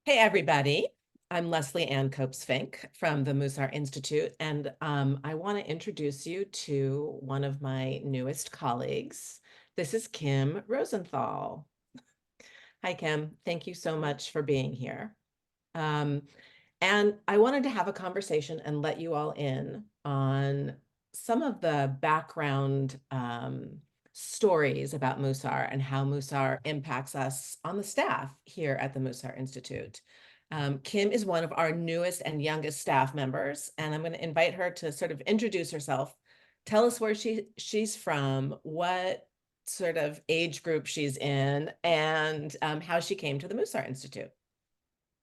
Hey, everybody. I'm Leslie Ann Copes-Fink from the Mussar Institute, and I want to introduce you to one of my newest colleagues. This is Kim Rosenthal. Hi, Kim. Thank you so much for being here. Um, and I wanted to have a conversation and let you all in on some of the background stories about Mussar and how Mussar impacts us on the staff here at the Mussar Institute. Kim is one of our newest and youngest staff members, and I'm going to invite her to sort of introduce herself, tell us where she's from, what sort of age group she's in, and how she came to the Mussar Institute.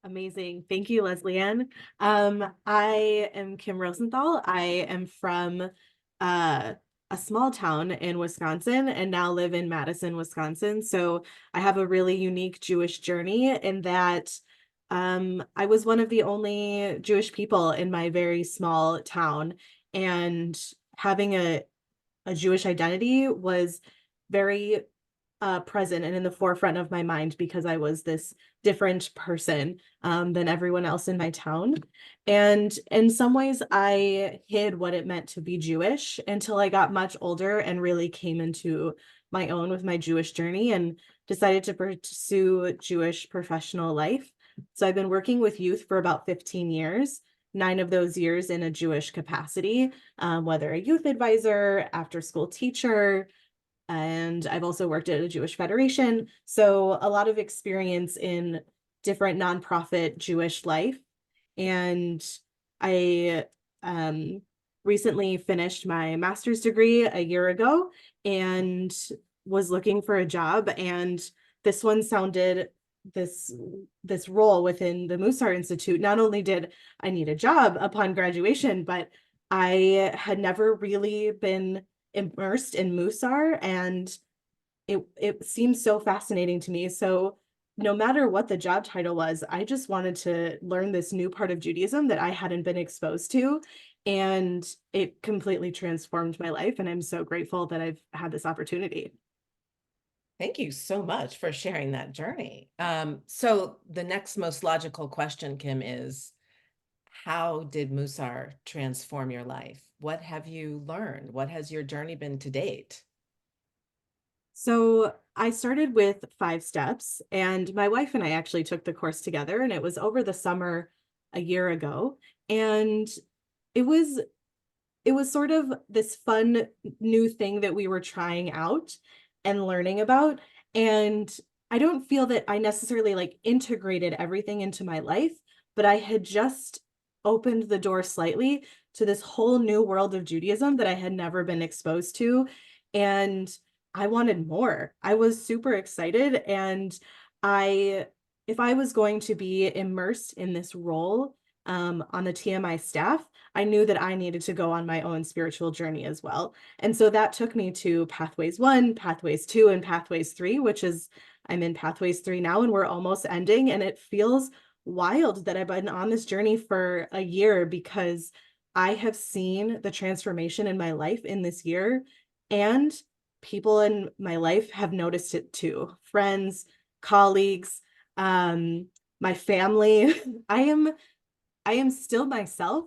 Amazing. Thank you, Leslie Ann. I am Kim Rosenthal. I am from uh, a small town in Wisconsin and now live in Madison, Wisconsin. So I have a really unique Jewish journey in that I was one of the only Jewish people in my very small town. And having a Jewish identity was very present and in the forefront of my mind because I was this different person than everyone else in my town. And in some ways, I hid what it meant to be Jewish until I got much older and really came into my own with my Jewish journey and decided to pursue Jewish professional life. So I've been working with youth for about 15 years. 9 of those years in a Jewish capacity, whether a youth advisor, after school teacher, and I've also worked at a Jewish federation. So a lot of experience in different nonprofit Jewish life. And I recently finished my master's degree a year ago and was looking for a job. And this one sounded this this role within the Mussar Institute. Not only did I need a job upon graduation, but I had never really been immersed in Mussar, and it seems so fascinating to me. So no matter what the job title was, I just wanted to learn this new part of Judaism that I hadn't been exposed to. And it completely transformed my life. And I'm so grateful that I've had this opportunity. Thank you so much for sharing that journey. So the next most logical question, Kim, is how did Musar transform your life? What have you learned? What has your journey been to date? So I started with 5 steps, and my wife and I actually took the course together, and it was over the summer a year ago. And it was it was sort of this fun new thing that we were trying out and learning about. And I don't feel that I necessarily like integrated everything into my life, but I had just opened the door slightly to this whole new world of Judaism that I had never been exposed to. And I wanted more. I was super excited. And I, if I was going to be immersed in this role on the TMI staff, I knew that I needed to go on my own spiritual journey as well. And so that took me to Pathways 1, Pathways 2, and Pathways 3, which is I'm in Pathways 3 now, and we're almost ending. And it feels wild that I've been on this journey for a year because I have seen the transformation in my life in this year, and people in my life have noticed it too. Friends, colleagues, my family. I am I am still myself,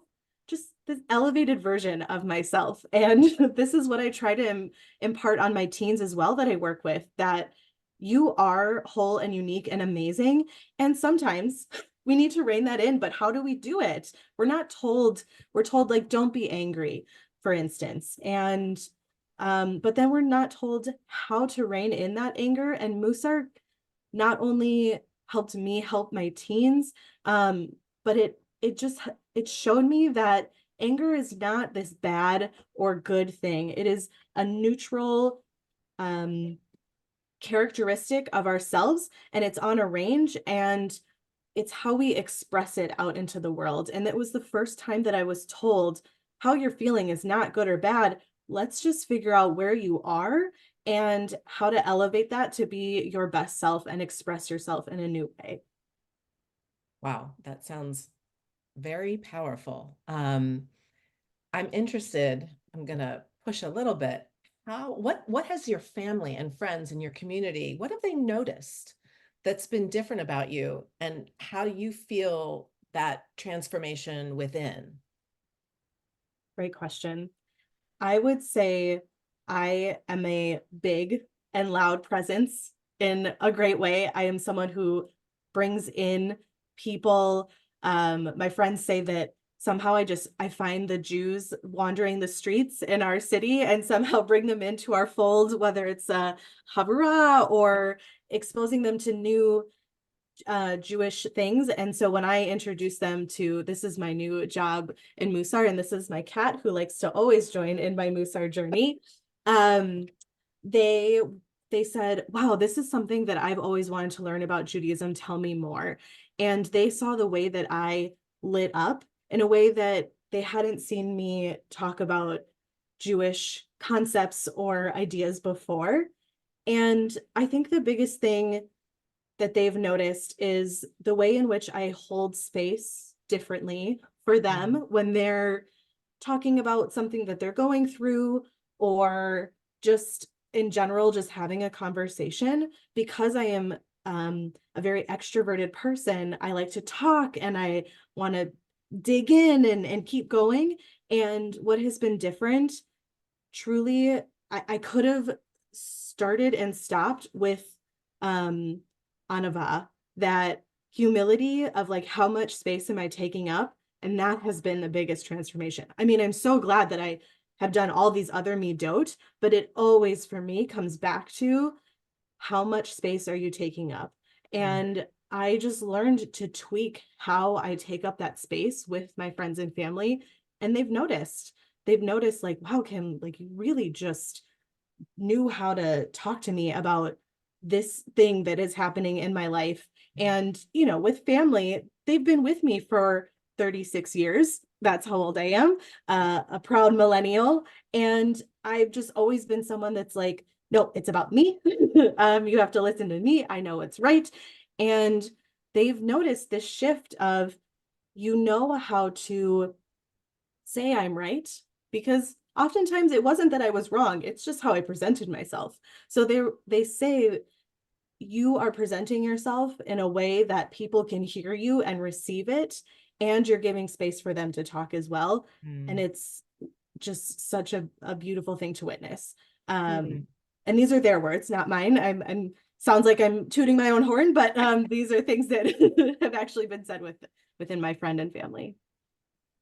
just this elevated version of myself. And this is what I try to impart on my teens as well that I work with, that you are whole and unique and amazing. And sometimes we need to rein that in, but how do we do it? We're not told, we're told like, don't be angry, for instance. And but then we're not told how to rein in that anger. And Musar not only helped me help my teens, but it just it showed me that anger is not this bad or good thing. It is a neutral um characteristic of ourselves, and it's on a range, and it's how we express it out into the world. And it was the first time that I was told how you're feeling is not good or bad. Let's just figure out where you are and how to elevate that to be your best self and express yourself in a new way. Wow, that sounds very powerful. I'm interested, I'm gonna push a little bit. What has your family and friends and your community, what have they noticed that's been different about you, and how do you feel that transformation within? Great question. I would say I am a big and loud presence in a great way. I am someone who brings in people. My friends say that somehow I find the Jews wandering the streets in our city and somehow bring them into our fold, whether it's a Havurah or exposing them to new Jewish things. And so when I introduce them to, this is my new job in Mussar, and this is my cat who likes to always join in my Mussar journey. Um, they they said, "Wow, this is something that I've always wanted to learn about Judaism. Tell me more." And they saw the way that I lit up in a way that they hadn't seen me talk about Jewish concepts or ideas before. And I think the biggest thing that they've noticed is the way in which I hold space differently for them Mhm. when they're talking about something that they're going through, or just in general, just having a conversation. Because I am a very extroverted person, I like to talk and I want to dig in and keep going. And what has been different, truly, I could have started and stopped with um anava, that humility of like, how much space am I taking up? And that has been the biggest transformation. I mean, I'm so glad that I have done all these other midot, but it always for me comes back to, how much space are you taking up? Mm. And I just learned to tweak how I take up that space with my friends and family. And they've noticed like, wow, Kim, like you really just knew how to talk to me about this thing that is happening in my life. And, with family, they've been with me for 36 years. That's how old I am, a proud millennial. And I've just always been someone that's like, no, it's about me. You have to listen to me. I know what's right. And they've noticed this shift of, how to say I'm right, because oftentimes it wasn't that I was wrong, it's just how I presented myself. So they say you are presenting yourself in a way that people can hear you and receive it, and you're giving space for them to talk as well. And Mm. it's just such a beautiful thing to witness. Mm. And these are their words, not mine. I'm sounds like I'm tooting my own horn, but these are things that have actually been said within my friend and family.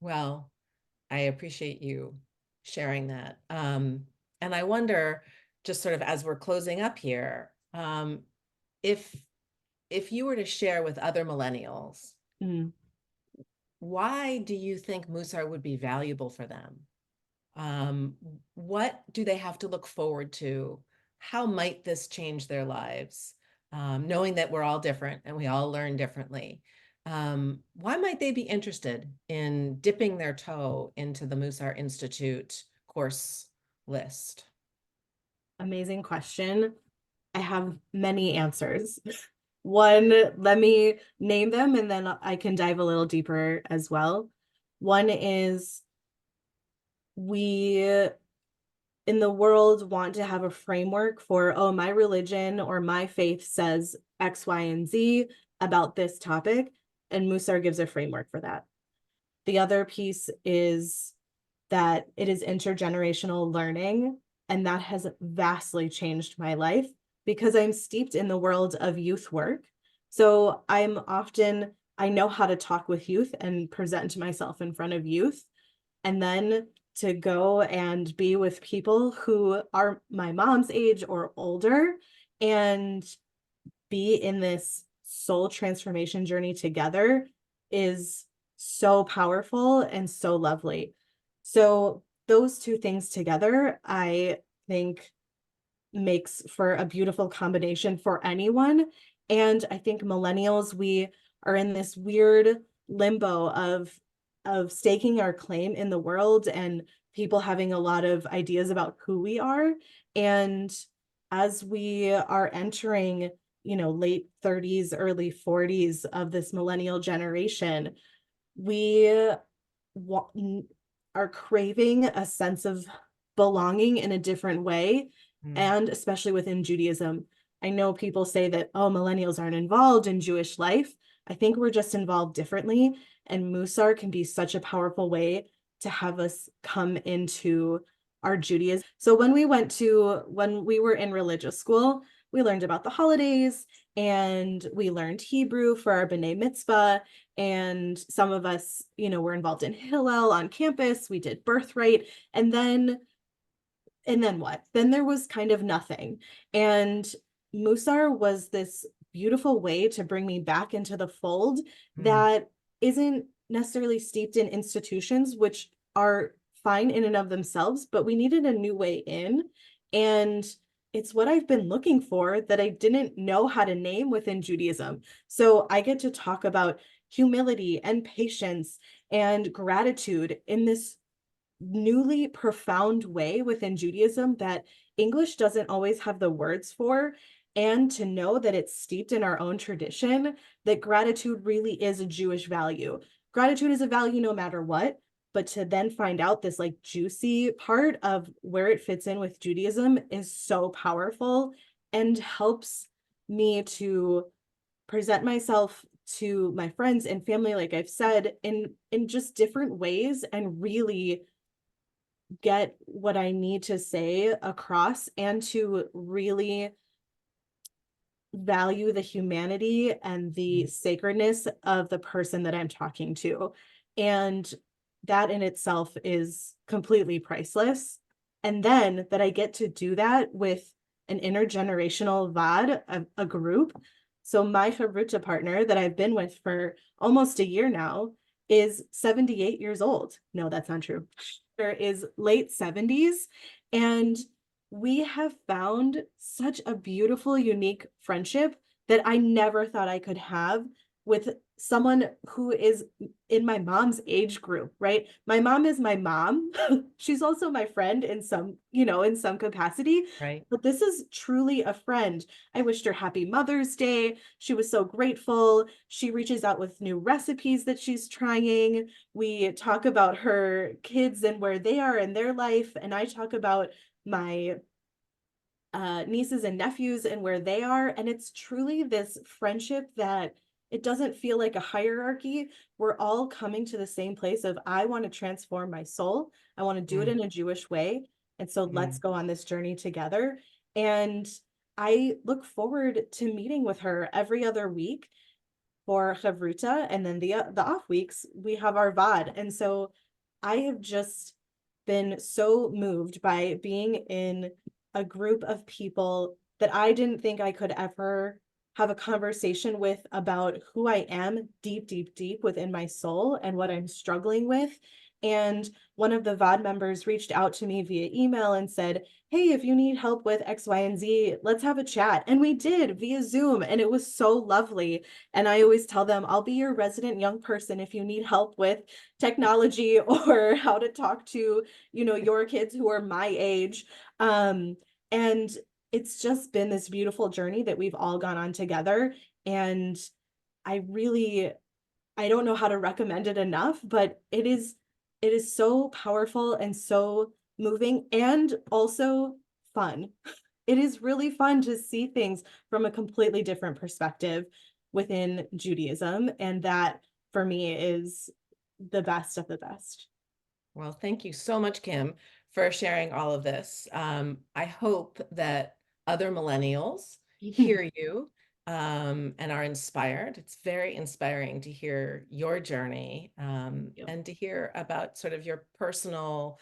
Well, I appreciate you sharing that. And I wonder, just sort of as we're closing up here, if if you were to share with other millennials, Mm. why do you think Musar would be valuable for them? Um, what do they have to look forward to? How might this change their lives? Knowing that we're all different and we all learn differently. Why might they be interested in dipping their toe into the Musar Institute course list? Amazing question. I have many answers. One, let me name them and then I can dive a little deeper as well. One is, we in the world want to have a framework for, oh, my religion or my faith says X, Y, and Z about this topic. And Musar gives a framework for that. The other piece is that it is intergenerational learning, and that has vastly changed my life because I'm steeped in the world of youth work. So I know how to talk with youth and present myself in front of youth. And then to go and be with people who are my mom's age or older and be in this soul transformation journey together is so powerful and so lovely. So those two things together, I think, makes for a beautiful combination for anyone. And I think millennials, we are in this weird limbo of staking our claim in the world, and people having a lot of ideas about who we are. And as we are entering, late 30s, early 40s of this millennial generation, we wa- are craving a sense of belonging in a different way, Mm. and especially within Judaism. I know people say that, oh, millennials aren't involved in Jewish life. I think we're just involved differently. And Mussar can be such a powerful way to have us come into our Judaism. So when we were in religious school, we learned about the holidays and we learned Hebrew for our B'nai Mitzvah. And some of us, were involved in Hillel on campus. We did birthright. And then what? Then there was kind of nothing. And Musar was this beautiful way to bring me back into the fold Mm, that isn't necessarily steeped in institutions, which are fine in and of themselves, but we needed a new way in. And it's what I've been looking for that I didn't know how to name within Judaism. So I get to talk about humility and patience and gratitude in this newly profound way within Judaism that English doesn't always have the words for. And to know that it's steeped in our own tradition, that gratitude really is a Jewish value. Gratitude is a value no matter what. But to then find out this like juicy part of where it fits in with Judaism is so powerful and helps me to present myself to my friends and family, like I've said, in just different ways and really get what I need to say across and to really value the humanity and the mm, sacredness of the person that I'm talking to. And that in itself is completely priceless. And then that I get to do that with an intergenerational VOD, a group. So my Chavruta partner that I've been with for almost a year now is 78 years old. No, that's not true. There is late 70s. And we have found such a beautiful, unique friendship that I never thought I could have with someone who is in my mom's age group, right? My mom is my mom. She's also my friend in some capacity, right. but this is truly a friend. I wished her happy Mother's Day. She was so grateful. She reaches out with new recipes that she's trying. We talk about her kids and where they are in their life, and I talk about my nieces and nephews and where they are. And it's truly this friendship that it doesn't feel like a hierarchy. We're all coming to the same place of I want to transform my soul. I want to do it Mm, in a Jewish way. And so let's mm. go on this journey together. And I look forward to meeting with her every other week for Chavruta, and then the off weeks we have our VOD. And so I have just been so moved by being in a group of people that I didn't think I could ever have a conversation with about who I am deep, deep, deep within my soul and what I'm struggling with. And one of the VOD members reached out to me via email and said, hey, if you need help with X, Y, and Z, let's have a chat. And we did via Zoom, and it was so lovely. And I always tell them, I'll be your resident young person if you need help with technology or how to talk to, your kids who are my age. And it's just been this beautiful journey that we've all gone on together. And I really, I don't know how to recommend it enough, but it is so powerful and so moving and also fun. It is really fun to see things from a completely different perspective within Judaism. And that for me is the best of the best. Well, thank you so much, Kim, for sharing all of this. I hope that other millennials hear you and are inspired. It's very inspiring to hear your journey Yep. and to hear about sort of your personal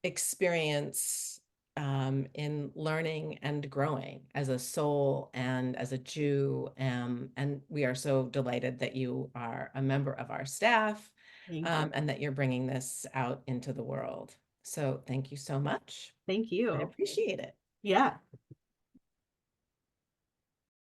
experience in learning and growing as a soul and as a Jew. And we are so delighted that you are a member of our staff Thank you. and that you're bringing this out into the world. So thank you so much. Thank I you. appreciate it. Yeah.